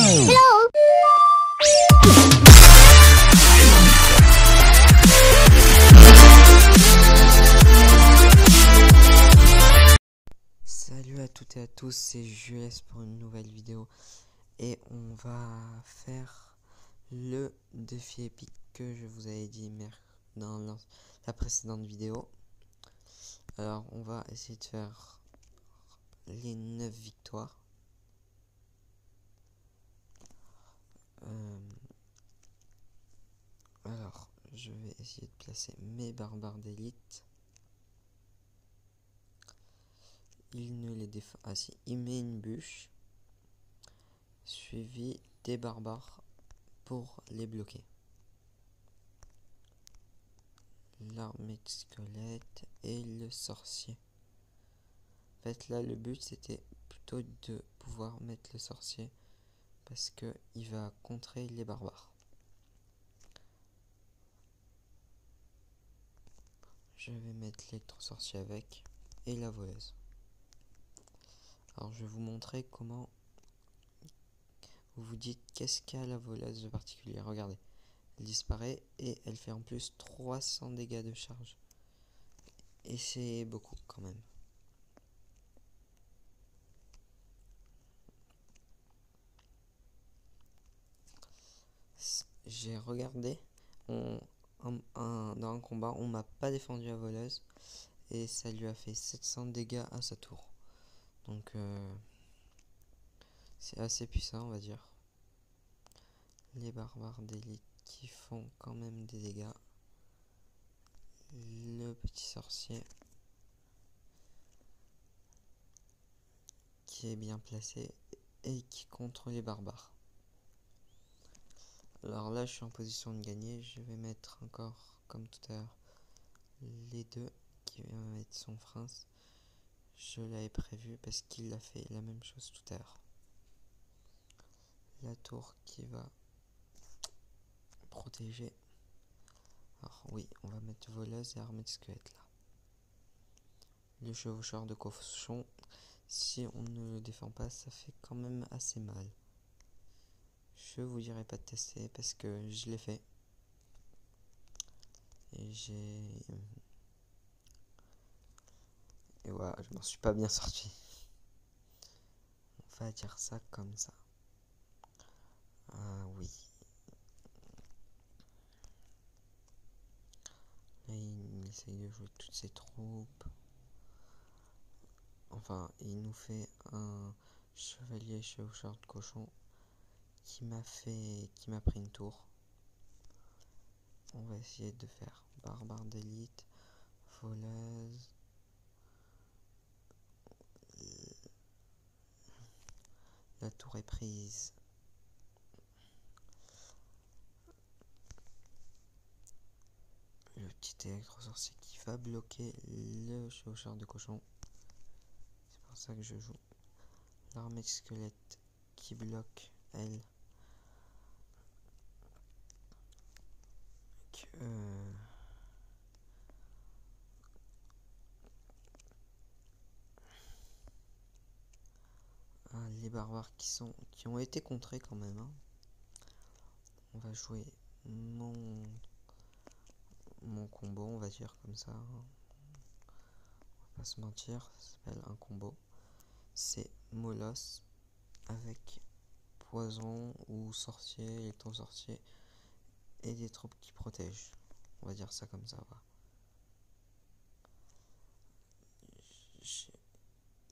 Hello. Salut à toutes et à tous, c'est Jules pour une nouvelle vidéo et on va faire le défi épique que je vous avais dit dans la précédente vidéo. Alors on va essayer de faire les 9 victoires. Alors je vais essayer de placer mes barbares d'élite. Il ne les défend. Ah si, il met une bûche suivi des barbares pour les bloquer. L'armée de squelettes et le sorcier. En fait là le but c'était plutôt de pouvoir mettre le sorcier parce que il va contrer les barbares. Je vais mettre l'électro-sorcier avec et la voleuse. Alors je vais vous montrer comment vous vous dites qu'est-ce qu'a la voleuse de particulier. Regardez, elle disparaît et elle fait en plus 300 dégâts de charge. Et c'est beaucoup quand même. J'ai regardé, dans un combat, on m'a pas défendu la voleuse et ça lui a fait 700 dégâts à sa tour. Donc c'est assez puissant, on va dire. Les barbares d'élite qui font quand même des dégâts. Le petit sorcier qui est bien placé et qui contre les barbares. Alors là je suis en position de gagner, je vais mettre encore comme tout à l'heure les deux qui va mettre son prince. Je l'avais prévu parce qu'il a fait la même chose tout à l'heure. La tour qui va protéger. Alors oui, on va mettre voleuse et armée de squelettes là. Le chevaucheur de cochon, si on ne le défend pas, ça fait quand même assez mal. Je vous dirai pas de tester parce que je l'ai fait. Et et voilà, je m'en suis pas bien sorti. On va dire ça comme ça. Ah oui. Là, il essaye de jouer toutes ses troupes. Enfin, il nous fait un chevalier chevaucheur de cochon qui m'a pris une tour. On va essayer de faire barbare d'élite, voleuse. La tour est prise. Le petit électro-sorcier qui va bloquer le chevaucheur de cochon. C'est pour ça que je joue. L'armée de squelette qui bloque, elle. Les barbares qui ont été contrés quand même. Hein. On va jouer mon combo, on va dire comme ça. On va pas se mentir, ça s'appelle un combo. C'est Molosse avec poison ou sorcier, électro-sorcier et des troupes qui protègent. On va dire ça comme ça. Va.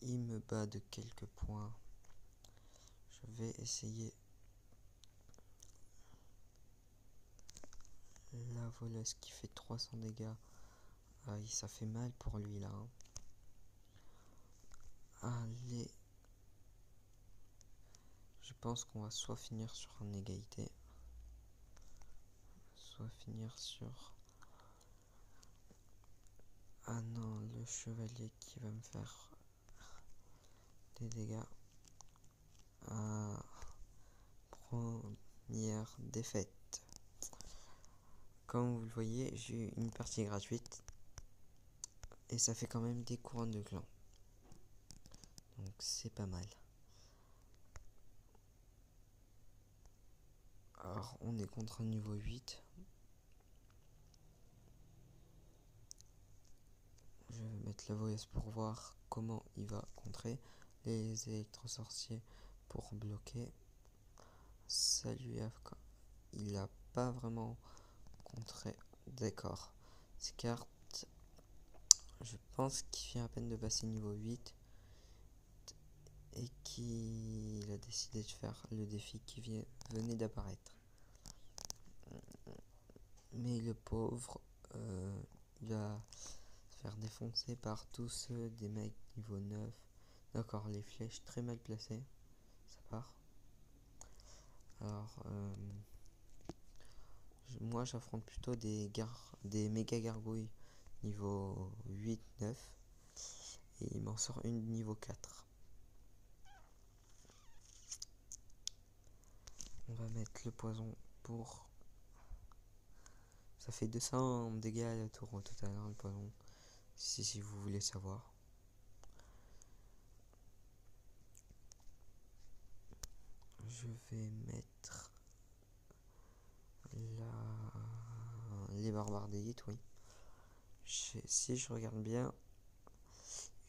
Il me bat de quelques points. Je vais essayer la voleuse qui fait 300 dégâts. Ça fait mal pour lui là. Hein. Allez. Je pense qu'on va soit finir sur une égalité, soit finir sur... Ah non, le chevalier qui va me faire des dégâts. Première défaite. Comme vous le voyez, j'ai eu une partie gratuite. Et ça fait quand même des couronnes de clan. Donc c'est pas mal. Alors, on est contre un niveau 8. Je vais mettre la voleuse pour voir comment il va contrer. Les électro-sorciers pour bloquer. Ça lui a... Il a pas vraiment contré. D'accord. Ces cartes, je pense qu'il vient à peine de passer niveau 8. Et qu'il a décidé de faire le défi qui venait d'apparaître. Mais le pauvre, il va se faire défoncer par tous ceux des mecs niveau 9. D'accord, les flèches très mal placées. Ça part. Alors, moi j'affronte plutôt des méga gargouilles niveau 8, 9. Et il m'en sort une niveau 4. On va mettre le poison pour... Ça fait 200 dégâts à la tour au total, hein, le poison. Si vous voulez savoir. Je vais mettre les barbares d'élite, oui. Si je regarde bien,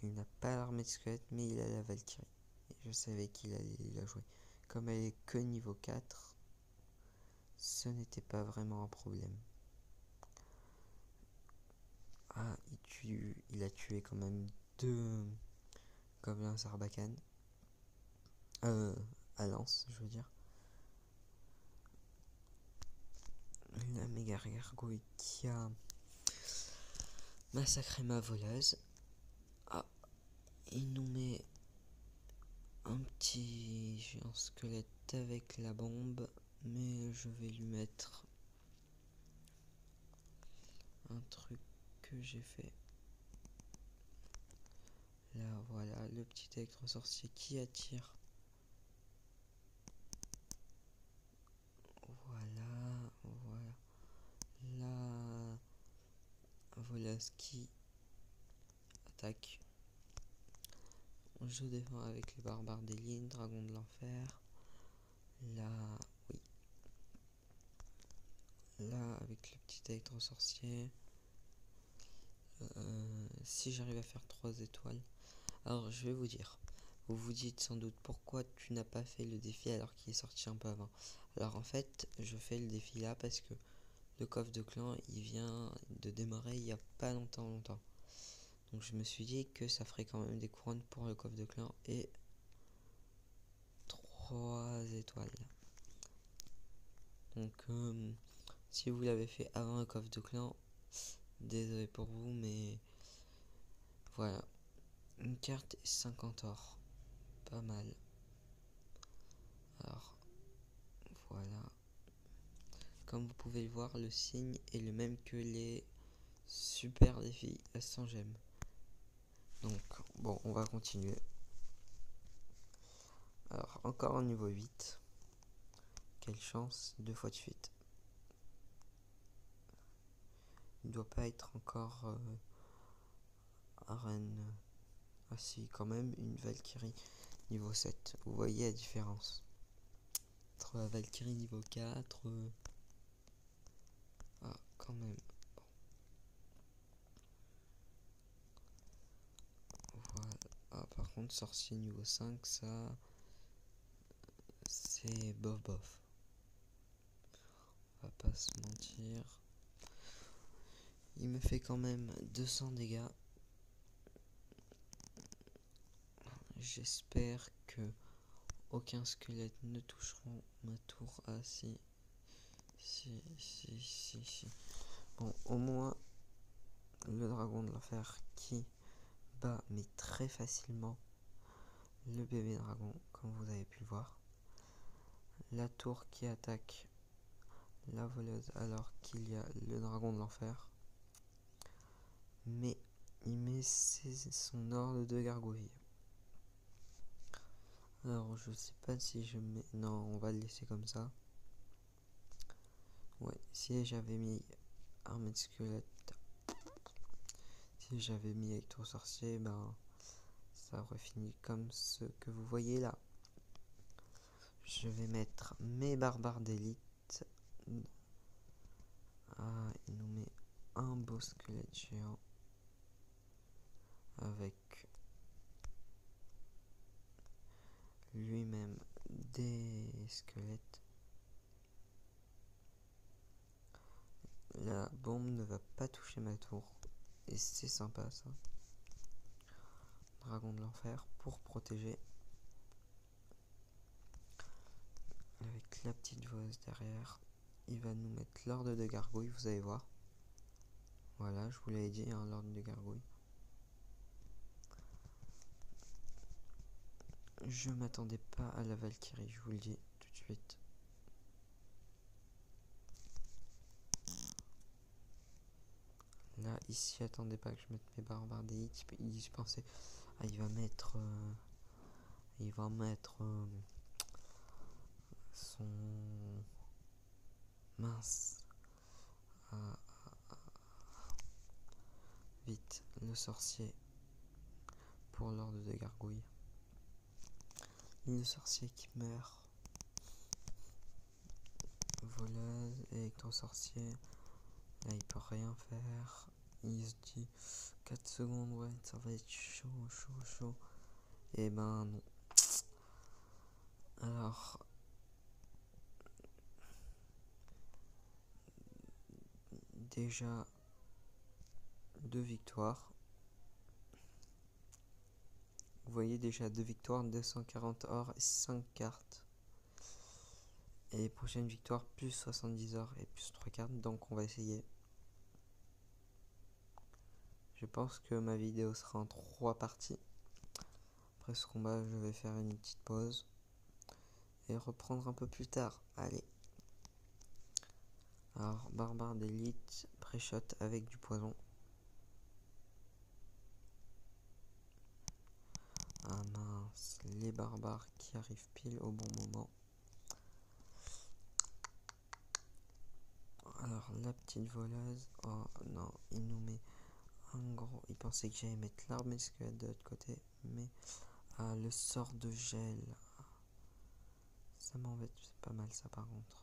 il n'a pas l'armée de squelette, mais il a la Valkyrie. Et je savais qu'il allait la jouer. Comme elle est que niveau 4, ce n'était pas vraiment un problème. Ah, il a tué quand même 2 gobelins Sarbacane. À lance, je veux dire. Une méga gargouille qui a massacré ma voleuse. Ah, il nous met un petit géant squelette avec la bombe, mais je vais lui mettre un truc que j'ai fait. Là, voilà, le petit électro-sorcier qui attire. Voilà, voilà. La voleuse qui attaque. Je défends avec les barbares des lignes, dragon de l'enfer. Là, oui. Là, avec le petit électro-sorcier. Si j'arrive à faire 3 étoiles. Alors, je vais vous dire. Vous vous dites sans doute pourquoi tu n'as pas fait le défi alors qu'il est sorti un peu avant. Alors, en fait, je fais le défi là parce que le coffre de clan, il vient de démarrer il n'y a pas longtemps. Donc, je me suis dit que ça ferait quand même des couronnes pour le coffre de clan et 3 étoiles. Donc, si vous l'avez fait avant le coffre de clan, désolé pour vous, mais voilà. Une carte et 50 or. Pas mal. Alors, voilà. Comme vous pouvez le voir, le signe est le même que les super défis à 100 gemmes. Donc, bon, on va continuer. Alors, encore un niveau 8. Quelle chance, 2 fois de suite. Il ne doit pas être encore arène. Ah si, quand même, une Valkyrie niveau 7. Vous voyez la différence entre la Valkyrie niveau 4. Ah, quand même. Bon. Voilà. Ah, par contre, sorcier niveau 5, ça... c'est bof bof. On va pas se mentir. Il me fait quand même 200 dégâts. J'espère que aucun squelette ne toucheront ma tour. Ah si. Si. Bon, au moins, le dragon de l'enfer qui bat, mais très facilement, le bébé dragon, comme vous avez pu le voir. La tour qui attaque la voleuse alors qu'il y a le dragon de l'enfer. Mais il met son ordre de gargouille. Alors je sais pas si je mets... Non, on va le laisser comme ça. Ouais, si j'avais mis armée de squelette, si j'avais mis électro sorcier, ben ça aurait fini comme ce que vous voyez là. Je vais mettre mes barbares d'élite squelette. Ah, il nous met un beau squelette géant avec lui-même des squelettes. La bombe ne va pas toucher ma tour. Et c'est sympa ça. Dragon de l'enfer pour protéger. Avec la petite voleuse derrière. Il va nous mettre l'ordre de gargouille, vous allez voir. Voilà, je vous l'avais dit, hein, l'ordre de gargouille. Je m'attendais pas à la Valkyrie, je vous le dis tout de suite. Là, ici, attendez pas que je mette mes barbares des hits. Je pensais, ah, il va mettre son mince. Ah, vite, le sorcier pour l'ordre de gargouille. Le sorcier qui meurt. Voleuse, électro-sorcier. Là, il peut rien faire. Il se dit 4 secondes, ouais, ça va être chaud, chaud, chaud. Et ben non. Alors, déjà 2 victoires. Vous voyez déjà 2 victoires, 240 or et 5 cartes. Et prochaine victoire, plus 70 or et plus 3 cartes. Donc on va essayer. Je pense que ma vidéo sera en 3 parties. Après ce combat, je vais faire une petite pause. Et reprendre un peu plus tard. Allez. Alors, barbare d'élite, pré-shot avec du poison. Ah mince, les barbares qui arrivent pile au bon moment. Alors, la petite voleuse. Oh non, il nous met un gros. Il pensait que j'allais mettre l'arme squelette de l'autre côté. Mais ah, le sort de gel. Ça m'embête, c'est pas mal ça par contre.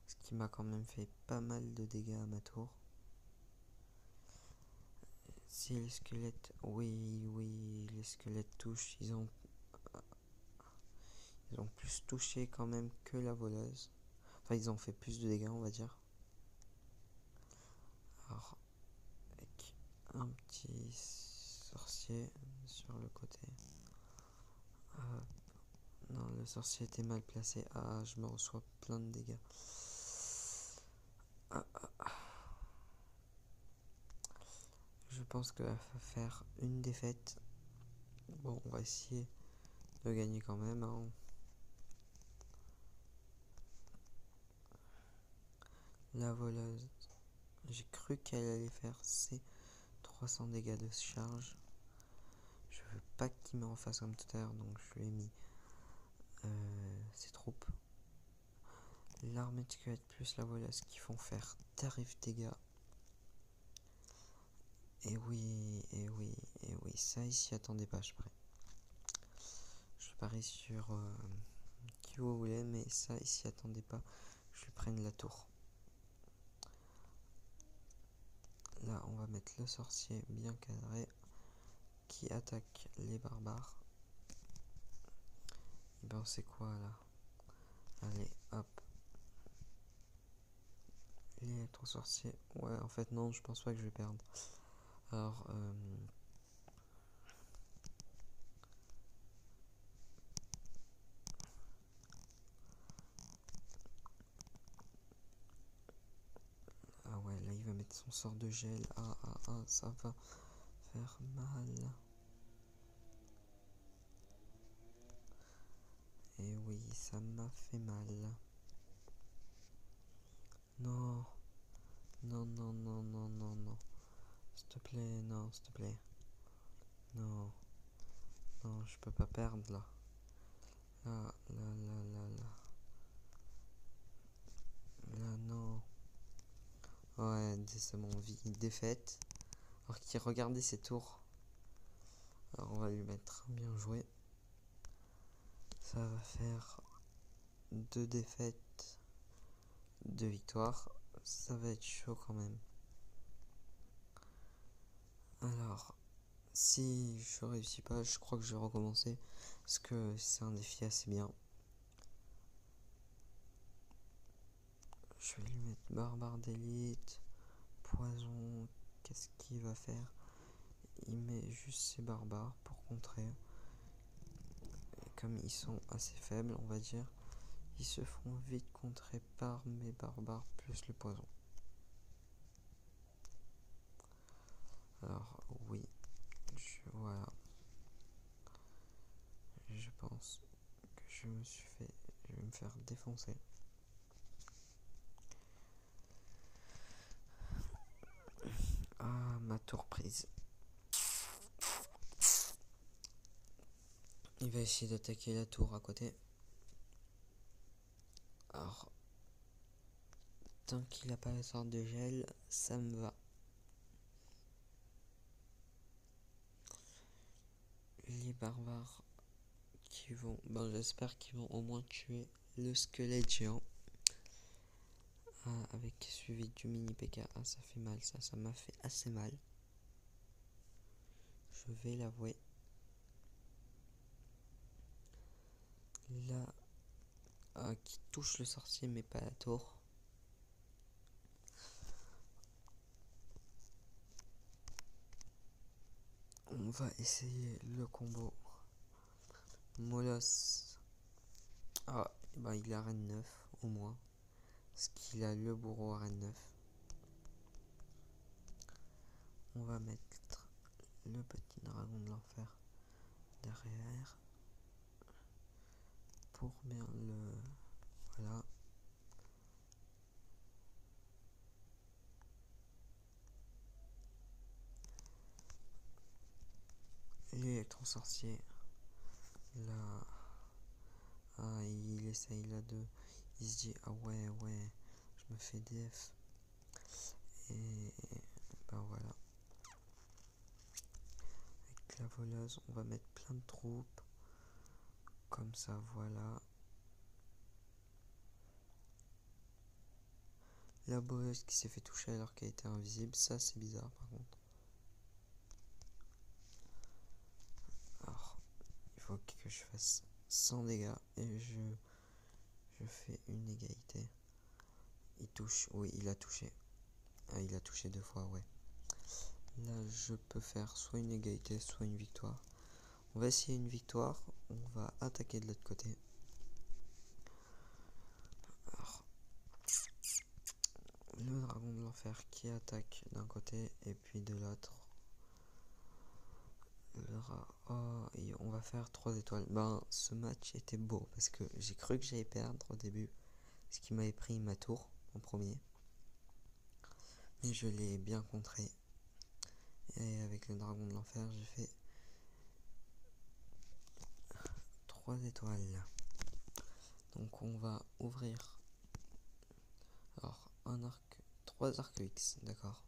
Ce qui m'a quand même fait pas mal de dégâts à ma tour. Si les squelettes, oui, les squelettes touchent, ils ont plus touché quand même que la voleuse. Enfin, ils ont fait plus de dégâts, on va dire. Alors, avec un petit sorcier sur le côté. Non, le sorcier était mal placé. Ah, je me reçois plein de dégâts. Je pense que va faire une défaite. Bon, on va essayer de gagner quand même. Hein. La voleuse, j'ai cru qu'elle allait faire ses 300 dégâts de charge. Je veux pas qu'il me refasse comme tout à l'heure, donc je lui ai mis ses troupes. L'armée de squelette plus la voleuse qui font faire tarif dégâts. Et oui, ça ici, attendez pas, je parie. Je parie sur qui vous voulez, mais ça ici, attendez pas, je lui prenne la tour. Là, on va mettre le sorcier bien cadré qui attaque les barbares. Et ben, c'est quoi là? Allez, hop. L'électro-sorcier. Ouais, en fait, non, je pense pas que je vais perdre. Alors, ah ouais, là, il va mettre son sort de gel. Ah, ça va faire mal. Et oui, ça m'a fait mal. Non. Non. S'il te plaît, non, s'il te plaît. Non. Non, je peux pas perdre là. Là. Là, non. Ouais, c'est mon vie. Défaite. Alors qu'il regardait ses tours. Alors on va lui mettre bien joué. Ça va faire 2 défaites. 2 victoires. Ça va être chaud quand même. Alors, si je réussis pas, je crois que je vais recommencer. Parce que c'est un défi assez bien. Je vais lui mettre barbare d'élite, poison. Qu'est-ce qu'il va faire? Il met juste ses barbares pour contrer. Et comme ils sont assez faibles, on va dire, ils se feront vite contrer par mes barbares plus le poison. Alors oui, voilà. Je pense que je vais me faire défoncer. Ah, ma tour prise. Il va essayer d'attaquer la tour à côté. Alors, tant qu'il n'a pas la sorte de gel, ça me va. Les barbares qui vont... Bon, j'espère qu'ils vont au moins tuer le squelette géant. Ah, avec suivi du mini PK. Ah, ça fait mal, ça m'a fait assez mal. Je vais l'avouer. Là, qui touche le sorcier mais pas la tour. On va essayer le combo. Molosse. Ah, bah il a reine 9 au moins. Parce qu'il a le bourreau à reine 9. On va mettre le petit dragon de l'enfer derrière. Pour bien le... Voilà. L'électro-sorcier. Là... Ah, il essaye là de... Il se dit, ah ouais, je me fais DF. Et... bah voilà. Avec la voleuse, on va mettre plein de troupes. Comme ça, voilà. La voleuse qui s'est fait toucher alors qu'elle était invisible. Ça, c'est bizarre par contre. Alors, il faut que je fasse 100 dégâts. Et je fais une égalité. Il touche. Oui, il a touché. Ah, il a touché 2 fois, ouais. Là, je peux faire soit une égalité, soit une victoire. On va essayer une victoire. On va attaquer de l'autre côté. Alors, le dragon de l'enfer qui attaque d'un côté et puis de l'autre. Oh, et on va faire 3 étoiles. Ben, ce match était beau parce que j'ai cru que j'allais perdre au début. Ce qui m'avait pris ma tour en premier. Mais je l'ai bien contré. Et avec le dragon de l'enfer, j'ai fait 3 étoiles. Donc on va ouvrir. Alors, un arc, 3 arcs X, d'accord.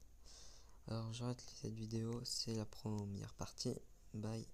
Alors j'arrête cette vidéo, c'est la première partie. Bye.